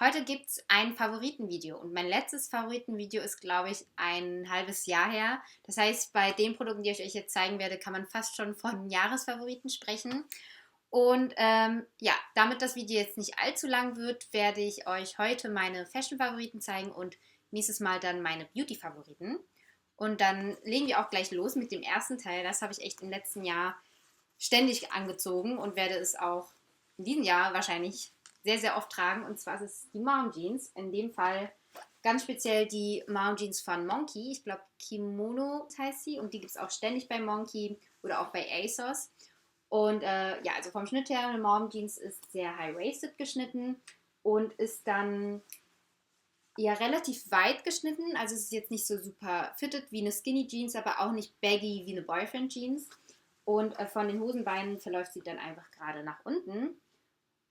Heute gibt es ein Favoritenvideo und mein letztes Favoritenvideo ist, glaube ich, ein halbes Jahr her. Das heißt, bei den Produkten, die ich euch jetzt zeigen werde, kann man fast schon von Jahresfavoriten sprechen. Und ja, damit das Video jetzt nicht allzu lang wird, werde ich euch heute meine Fashion-Favoriten zeigen und nächstes Mal dann meine Beauty-Favoriten. Und dann legen wir auch gleich los mit dem ersten Teil. Das habe ich echt im letzten Jahr ständig angezogen und werde es auch in diesem Jahr wahrscheinlich sehr, sehr oft tragen. Und zwar ist es die Mom Jeans. In dem Fall ganz speziell die Mom Jeans von Monki. Ich glaube, Kimono heißt sie. Und die gibt es auch ständig bei Monki oder auch bei ASOS. Und ja, also vom Schnitt her, eine Mom Jeans ist sehr high-waisted geschnitten und ist dann ja relativ weit geschnitten. Also es ist jetzt nicht so super fitted wie eine Skinny Jeans, aber auch nicht baggy wie eine Boyfriend Jeans. Und von den Hosenbeinen verläuft sie dann einfach gerade nach unten.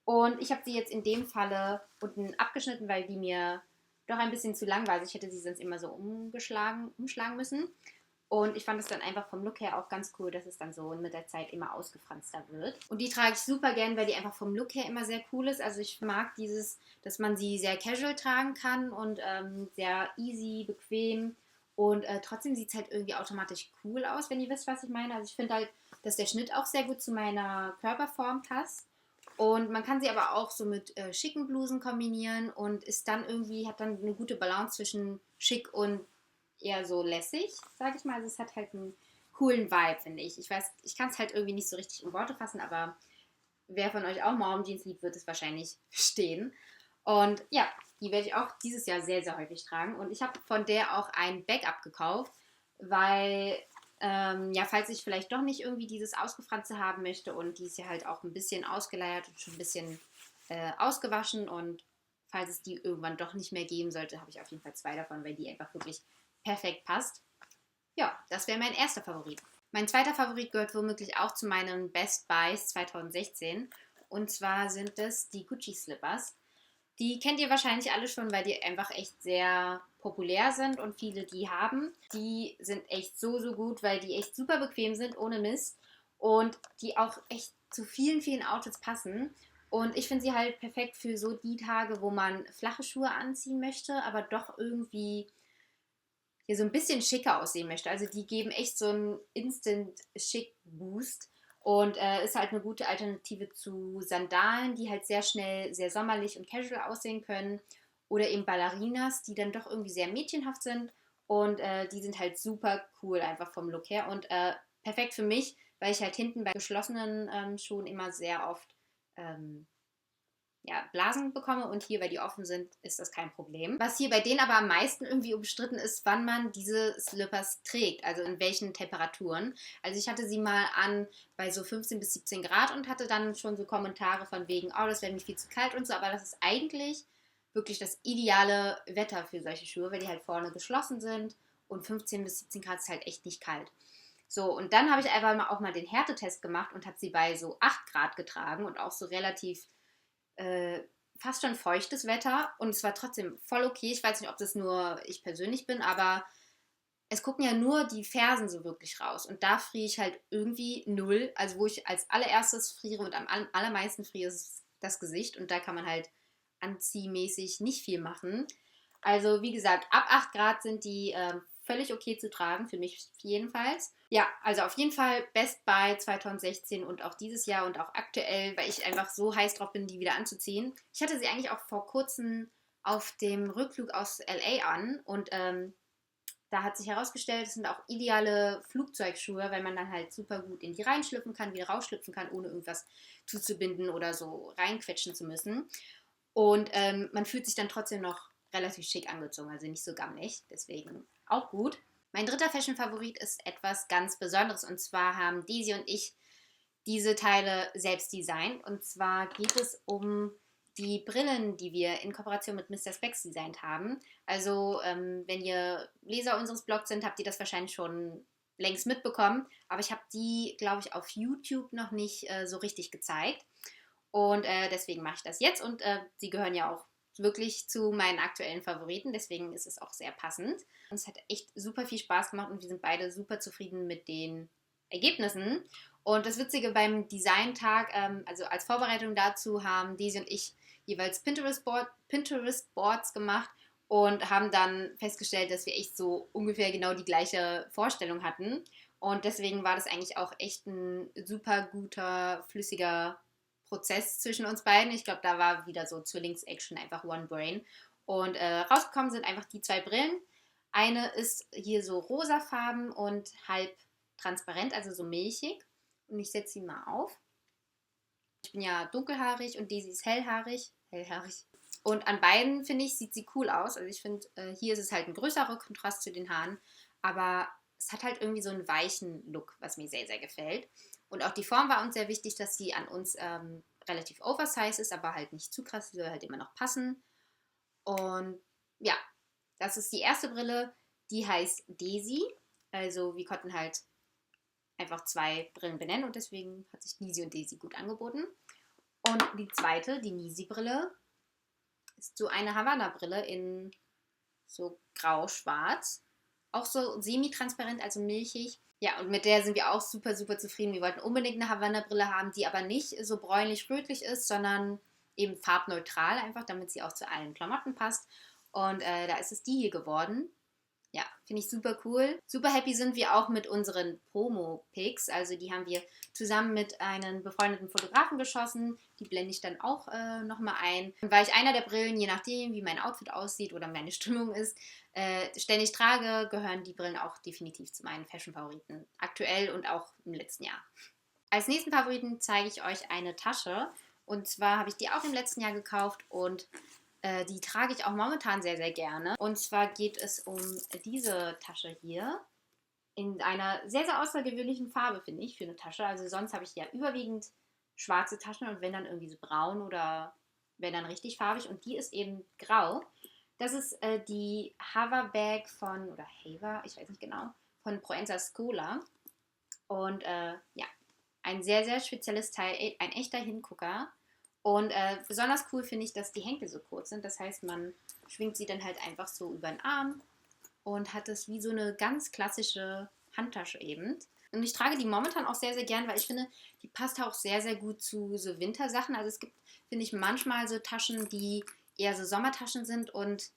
Und ich habe sie jetzt in dem Falle unten abgeschnitten, weil die mir doch ein bisschen zu lang war. Also ich hätte sie sonst immer so umschlagen müssen. Und ich fand es dann einfach vom Look her auch ganz cool, dass es dann so mit der Zeit immer ausgefranster wird. Und die trage ich super gern, weil die einfach vom Look her immer sehr cool ist. Also ich mag dieses, dass man sie sehr casual tragen kann und sehr easy, bequem. Und trotzdem sieht es halt irgendwie automatisch cool aus, wenn ihr wisst, was ich meine. Also ich finde halt, dass der Schnitt auch sehr gut zu meiner Körperform passt. Und man kann sie aber auch so mit schicken Blusen kombinieren und ist dann irgendwie, hat dann eine gute Balance zwischen schick und eher so lässig, sage ich mal. Also es hat halt einen coolen Vibe, finde ich. Ich weiß, ich kann es halt irgendwie nicht so richtig in Worte fassen, aber wer von euch auch Mom Jeans liebt, wird es wahrscheinlich verstehen. Und ja, die werde ich auch dieses Jahr sehr, sehr häufig tragen. Und ich habe von der auch ein Backup gekauft, weil, ja, falls ich vielleicht doch nicht irgendwie dieses Ausgefranste haben möchte und die ist ja halt auch ein bisschen ausgeleiert und schon ein bisschen ausgewaschen und falls es die irgendwann doch nicht mehr geben sollte, habe ich auf jeden Fall zwei davon, weil die einfach wirklich perfekt passt. Ja, das wäre mein erster Favorit. Mein zweiter Favorit gehört womöglich auch zu meinen Best Buys 2016. Und zwar sind es die Gucci Slippers. Die kennt ihr wahrscheinlich alle schon, weil die einfach echt sehr populär sind und viele die haben. Die sind echt so, so gut, weil die echt super bequem sind, ohne Mist. Und die auch echt zu vielen, vielen Outfits passen. Und ich finde sie halt perfekt für so die Tage, wo man flache Schuhe anziehen möchte, aber doch irgendwie hier so ein bisschen schicker aussehen möchte. Also die geben echt so einen Instant-Schick-Boost und ist halt eine gute Alternative zu Sandalen, die halt sehr schnell sehr sommerlich und casual aussehen können. Oder eben Ballerinas, die dann doch irgendwie sehr mädchenhaft sind und die sind halt super cool einfach vom Look her und perfekt für mich, weil ich halt hinten bei geschlossenen Schuhen immer sehr oft ähm, ja, Blasen bekomme und hier, weil die offen sind, ist das kein Problem. Was hier bei denen aber am meisten irgendwie umstritten ist, wann man diese Slippers trägt, also in welchen Temperaturen. Also ich hatte sie mal an bei so 15 bis 17 Grad und hatte dann schon so Kommentare von wegen, oh, das wäre mir viel zu kalt und so, aber das ist eigentlich wirklich das ideale Wetter für solche Schuhe, weil die halt vorne geschlossen sind und 15 bis 17 Grad ist halt echt nicht kalt. So, und dann habe ich einfach mal auch mal den Härtetest gemacht und habe sie bei so 8 Grad getragen und auch so relativ äh, fast schon feuchtes Wetter und es war trotzdem voll okay. Ich weiß nicht, ob das nur ich persönlich bin, aber es gucken ja nur die Fersen so wirklich raus und da friere ich halt irgendwie null. Also wo ich als allererstes friere und am allermeisten friere, ist das Gesicht und da kann man halt anziehmäßig nicht viel machen. Also wie gesagt, ab 8 Grad sind die völlig okay zu tragen, für mich jedenfalls. Ja, also auf jeden Fall Best Buy 2016 und auch dieses Jahr und auch aktuell, weil ich einfach so heiß drauf bin, die wieder anzuziehen. Ich hatte sie eigentlich auch vor kurzem auf dem Rückflug aus LA an und da hat sich herausgestellt, es sind auch ideale Flugzeugschuhe, weil man dann halt super gut in die reinschlüpfen kann, wieder rausschlüpfen kann, ohne irgendwas zuzubinden oder so reinquetschen zu müssen. Und man fühlt sich dann trotzdem noch relativ schick angezogen, also nicht so gammelig. Deswegen auch gut. Mein dritter Fashion-Favorit ist etwas ganz Besonderes und zwar haben Daisy und ich diese Teile selbst designt. Und zwar geht es um die Brillen, die wir in Kooperation mit Mr. Specs designt haben. Also, wenn ihr Leser unseres Blogs sind, habt ihr das wahrscheinlich schon längst mitbekommen. Aber ich habe die, glaube ich, auf YouTube noch nicht so richtig gezeigt. Und deswegen mache ich das jetzt. Und sie gehören ja auch wirklich zu meinen aktuellen Favoriten. Deswegen ist es auch sehr passend. Und es hat echt super viel Spaß gemacht und wir sind beide super zufrieden mit den Ergebnissen. Und das Witzige beim Designtag, also als Vorbereitung dazu, haben Daisy und ich jeweils Pinterest-Boards gemacht und haben dann festgestellt, dass wir echt so ungefähr genau die gleiche Vorstellung hatten. Und deswegen war das eigentlich auch echt ein super guter, flüssiger Prozess zwischen uns beiden. Ich glaube, da war wieder so Zwillings-Action, einfach One Brain. Und rausgekommen sind einfach die 2 Brillen. Eine ist hier so rosafarben und halb transparent, also so milchig. Und ich setze sie mal auf. Ich bin ja dunkelhaarig und Daisy ist hellhaarig. Hellhaarig. Und an beiden, finde ich, sieht sie cool aus. Also ich finde, hier ist es halt ein größerer Kontrast zu den Haaren. Aber es hat halt irgendwie so einen weichen Look, was mir sehr, sehr gefällt. Und auch die Form war uns sehr wichtig, dass sie an uns relativ oversized ist, aber halt nicht zu krass. Sie soll halt immer noch passen. Und ja, das ist die erste Brille. Die heißt Daisy. Also wir konnten halt einfach 2 Brillen benennen und deswegen hat sich Nisi und Daisy gut angeboten. Und die zweite, die Nisi-Brille, ist so eine Havanna-Brille in so grau-schwarz. Auch so semi-transparent, also milchig. Ja, und mit der sind wir auch super, super zufrieden. Wir wollten unbedingt eine Havanna-Brille haben, die aber nicht so bräunlich-rötlich ist, sondern eben farbneutral, einfach damit sie auch zu allen Klamotten passt. Und da ist es die hier geworden. Ja, finde ich super cool. Super happy sind wir auch mit unseren Promo-Pics. Also die haben wir zusammen mit einem befreundeten Fotografen geschossen. Die blende ich dann auch nochmal ein. Und weil ich einer der Brillen, je nachdem, wie mein Outfit aussieht oder meine Stimmung ist, ständig trage, gehören die Brillen auch definitiv zu meinen Fashion-Favoriten. Aktuell und auch im letzten Jahr. Als nächsten Favoriten zeige ich euch eine Tasche. Und zwar habe ich die auch im letzten Jahr gekauft und die trage ich auch momentan sehr, sehr gerne. Und zwar geht es um diese Tasche hier. In einer sehr, sehr außergewöhnlichen Farbe, finde ich, für eine Tasche. Also sonst habe ich ja überwiegend schwarze Taschen und wenn dann irgendwie so braun oder wenn dann richtig farbig. Und die ist eben grau. Das ist die Hava Bag von, oder Hava, ich weiß nicht genau, von Proenza Scola. Und ja, ein sehr, sehr spezielles Teil, ein echter Hingucker. Und besonders cool finde ich, dass die Henkel so kurz sind. Das heißt, man schwingt sie dann halt einfach so über den Arm und hat es wie so eine ganz klassische Handtasche eben. Und ich trage die momentan auch sehr, sehr gern, weil ich finde, die passt auch sehr, sehr gut zu so Wintersachen. Also es gibt, finde ich, manchmal so Taschen, die eher so Sommertaschen sind und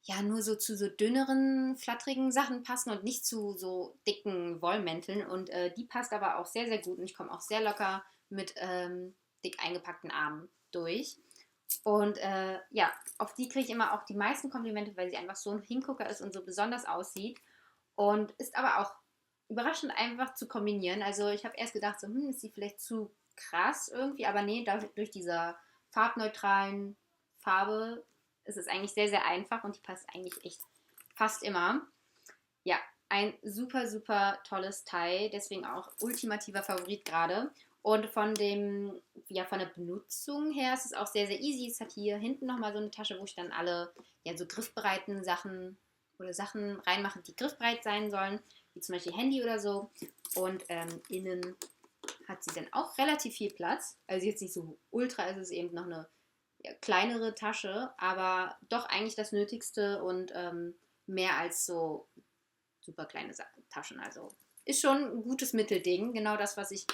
ja nur so zu so dünneren, flatterigen Sachen passen und nicht zu so dicken Wollmänteln. Und die passt aber auch sehr, sehr gut und ich komme auch sehr locker mit dick eingepackten Armen durch. Und ja, auf die kriege ich immer auch die meisten Komplimente, weil sie einfach so ein Hingucker ist und so besonders aussieht. Und ist aber auch überraschend einfach zu kombinieren. Also ich habe erst gedacht, so, ist sie vielleicht zu krass irgendwie, aber nee, durch diese farbneutralen Farbe ist es eigentlich sehr, sehr einfach und die passt eigentlich echt fast immer. Ja, ein super, super tolles Teil, deswegen auch ultimativer Favorit gerade. Und von dem, ja, von der Benutzung her ist es auch sehr, sehr easy. Es hat hier hinten nochmal so eine Tasche, wo ich dann alle, ja, so griffbereiten Sachen oder Sachen reinmache, die griffbereit sein sollen, wie zum Beispiel Handy oder so. Und innen hat sie dann auch relativ viel Platz. Also jetzt nicht so ultra, ist es eben noch eine ja, kleinere Tasche, aber doch eigentlich das Nötigste und mehr als so super kleine Taschen. Also ist schon ein gutes Mittelding. Genau das, was ich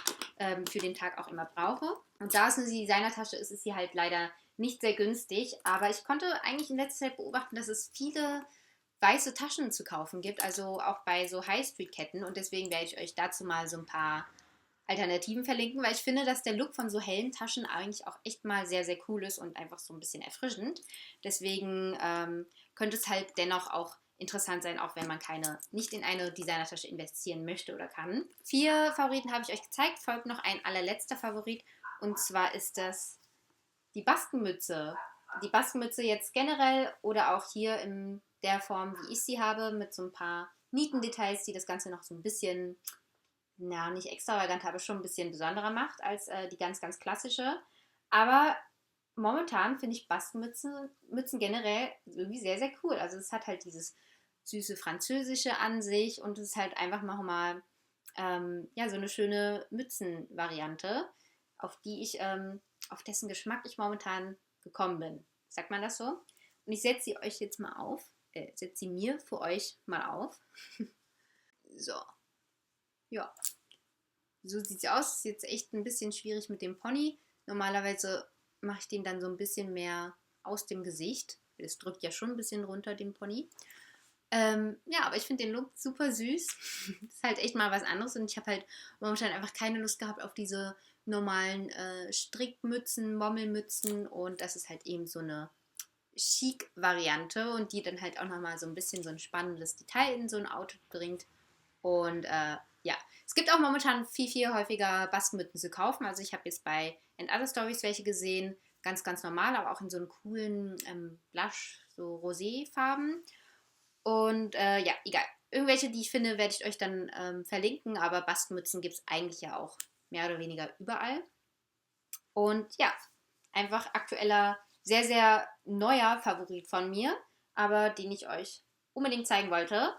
für den Tag auch immer brauche. Und da es eine Designertasche ist, ist sie halt leider nicht sehr günstig. Aber ich konnte eigentlich in letzter Zeit beobachten, dass es viele weiße Taschen zu kaufen gibt. Also auch bei so High-Street-Ketten. Und deswegen werde ich euch dazu mal so ein paar Alternativen verlinken, weil ich finde, dass der Look von so hellen Taschen eigentlich auch echt mal sehr, sehr cool ist und einfach so ein bisschen erfrischend. Deswegen könnte es halt dennoch auch interessant sein, auch wenn man nicht in eine Designertasche investieren möchte oder kann. 4 Favoriten habe ich euch gezeigt, folgt noch ein allerletzter Favorit und zwar ist das die Baskenmütze. Die Baskenmütze jetzt generell oder auch hier in der Form, wie ich sie habe, mit so ein paar Nietendetails, die das Ganze noch so ein bisschen, na, nicht extravagant, aber schon ein bisschen besonderer macht als die ganz, ganz klassische. Aber momentan finde ich Baskenmützen generell irgendwie sehr, sehr cool. Also es hat halt dieses süße Französische an sich und es ist halt einfach nochmal ja, so eine schöne Mützenvariante, auf die ich, auf dessen Geschmack ich momentan gekommen bin. Sagt man das so? Und ich setze sie euch jetzt mal auf, setze sie mir für euch mal auf. So, ja. so sieht sie aus. Ist jetzt echt ein bisschen schwierig mit dem Pony. Normalerweise mache ich den dann so ein bisschen mehr aus dem Gesicht. Es drückt ja schon ein bisschen runter, den Pony. Ja, aber ich finde den Look super süß. Ist halt echt mal was anderes und ich habe halt momentan einfach keine Lust gehabt auf diese normalen Strickmützen, Mommelmützen und das ist halt eben so eine Chic-Variante und die dann halt auch nochmal so ein bisschen so ein spannendes Detail in so ein Outfit bringt. Und ja, es gibt auch momentan viel, viel häufiger Baskenmützen zu kaufen. Also ich habe jetzt bei And Other Stories welche gesehen, ganz, ganz normal, aber auch in so einem coolen Blush, so Rosé-Farben. Und ja, egal. Irgendwelche, die ich finde, werde ich euch dann verlinken, aber Baskenmützen gibt es eigentlich ja auch mehr oder weniger überall. Und ja, einfach aktueller, sehr, sehr neuer Favorit von mir, aber den ich euch unbedingt zeigen wollte.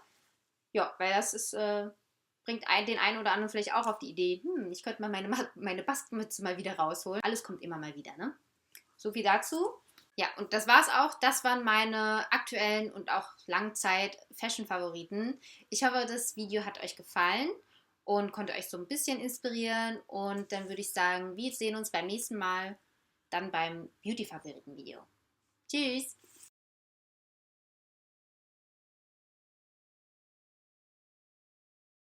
Ja, weil das ist, bringt den einen oder anderen vielleicht auch auf die Idee, ich könnte mal meine Baskenmütze mal wieder rausholen. Alles kommt immer mal wieder, ne? So viel dazu. Ja, und das war's auch. Das waren meine aktuellen und auch Langzeit-Fashion-Favoriten. Ich hoffe, das Video hat euch gefallen und konnte euch so ein bisschen inspirieren. Und dann würde ich sagen, wir sehen uns beim nächsten Mal, dann beim Beauty-Favoriten-Video. Tschüss!